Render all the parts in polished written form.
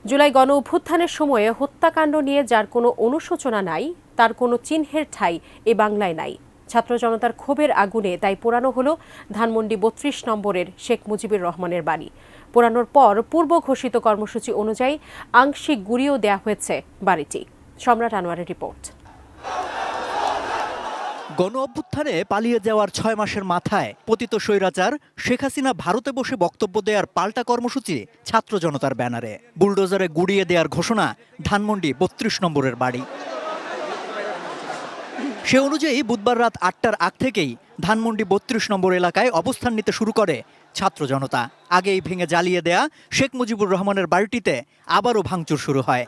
জুলাই গণ অভ্যুত্থানের সময়ে হত্যাকাণ্ড নিয়ে যার কোনো অনুশোচনা নাই, তার কোনো চিহ্নের ঠাঁই এ বাংলায় নাই। ছাত্র জনতার ক্ষোভের আগুনে তাই পোড়ানো হলো ধানমন্ডি ৩২ নম্বরের শেখ মুজিবুর রহমানের বাড়ি। পোড়ানোর পর পূর্ব ঘোষিত কর্মসূচি অনুযায়ী আংশিক গুঁড়িয়েও দেয়া হয়েছে বাড়িটি। সম্রাট আনোয়ারের রিপোর্ট। গণ অভ্যুত্থানে পালিয়ে যাওয়ার ৬ মাসের মাথায় পতিত স্বৈরাচার শেখ হাসিনা ভারতে বসে বক্তব্য দেওয়ার পাল্টা কর্মসূচি ছাত্র জনতার ব্যানারে। বুলডোজারে গুড়িয়ে দেওয়ার ঘোষণা ধানমন্ডি ৩২ নম্বরের বাড়ি। সে অনুযায়ী বুধবার রাত ৮টার আগ থেকেই ধানমন্ডি ৩২ নম্বর এলাকায় অবস্থান নিতে শুরু করে ছাত্র জনতা। আগেই ভেঙে জ্বালিয়ে দেয়া শেখ মুজিবুর রহমানের বাড়িটিতে আবারও ভাঙচুর শুরু হয়।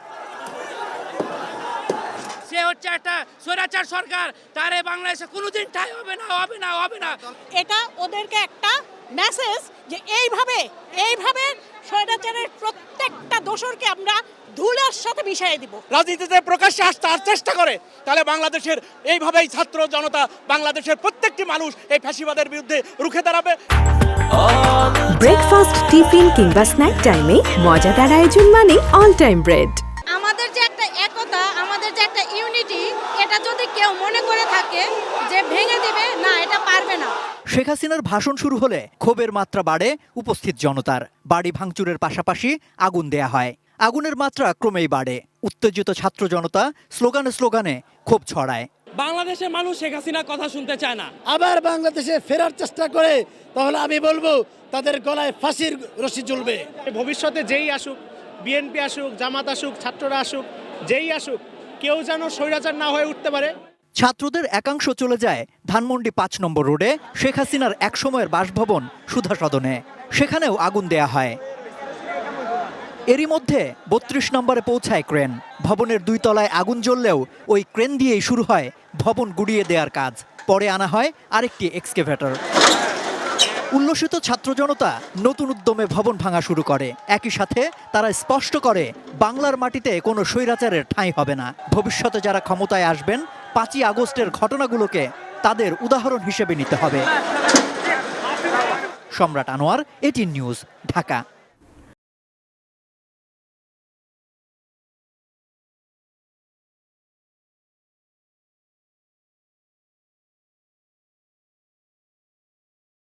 সে হচ্ছে একটা স্বৈরাচার সরকার, তারে বাংলাদেশে কোনোদিন ঠাঁই হবে না, হবে না, হবে না। এটা ওদেরকে একটা মেসেজ যে এইভাবে স্বৈরাচারের প্রত্যেকটা দোষরকে আমরা ধুলার সাথে মিশিয়ে দিব। রাজনীতিতে প্রকাশ্যে আসতে চেষ্টা করে, তাহলে বাংলাদেশের এইভাবেই ছাত্র জনতা, বাংলাদেশের প্রত্যেকটি মানুষ এই ফ্যাসিবাদের বিরুদ্ধে রুখে দাঁড়াবে। ব্রেকফাস্ট, টিফিন কিংবা স্ন্যাক টাইমে মজাদার আয়োজন মানে অল টাইম ব্রেড। আমাদের যে একটা একতা, আমাদের যে একটা ইউনিটি, এটা যদি কেউ মনে করে থাকে যে ভেঙে দিবে, না, এটা পারবে না। শেখ হাসিনার ভাষণ শুরু হলে ক্ষোভের মাত্রা বাড়ে উপস্থিত জনতার। বাড়ি ভাঙচুরের পাশাপাশি আগুন দেয়া হয়। আগুনের মাত্রা ক্রমেই বাড়ে। উত্তেজিত ছাত্র জনতা স্লোগানে স্লোগানে ক্ষোভ ছড়ায়। বাংলাদেশের মানুষ শেখ হাসিনার কথা শুনতে চায় না। আবার বাংলাদেশে ফেরার চেষ্টা করে, তাহলে আমি বলবো তাদের গলায় ফাঁসির রশি ঝুলবে। ভবিষ্যতে যেই আসুক, বিএনপি আসুক, জামাত আসুক, ছাত্ররা আসুক, যেই আসুক, কেউ যেন স্বৈরাচার না হয়ে উঠতে পারে। ছাত্রদের একাংশ চলে যায় ধানমন্ডি ৫ নম্বর রোডে শেখ হাসিনার একসময়ের বাসভবন সুধা সদনে। সেখানেও আগুন দেয়া হয়। এরই মধ্যে ৩২ নম্বরে পৌঁছায় ক্রেন। ভবনের ২ তলায় আগুন জ্বললেও ওই ক্রেন দিয়েই শুরু হয় ভবন গুড়িয়ে দেওয়ার কাজ। পরে আনা হয় আরেকটি এক্সকেভেটর। উল্লসিত ছাত্র জনতা নতুন উদ্যমে ভবন ভাঙা শুরু করে। একই সাথে তারা স্পষ্ট করে বাংলার মাটিতে কোনো স্বৈরাচারের ঠাঁই হবে না। ভবিষ্যতে যারা ক্ষমতায় আসবেন ৫ই আগস্টের ঘটনাগুলোকে তাদের উদাহরণ হিসেবে নিতে হবে। সম্রাট আনোয়ার, এটিএন নিউজ, ঢাকা।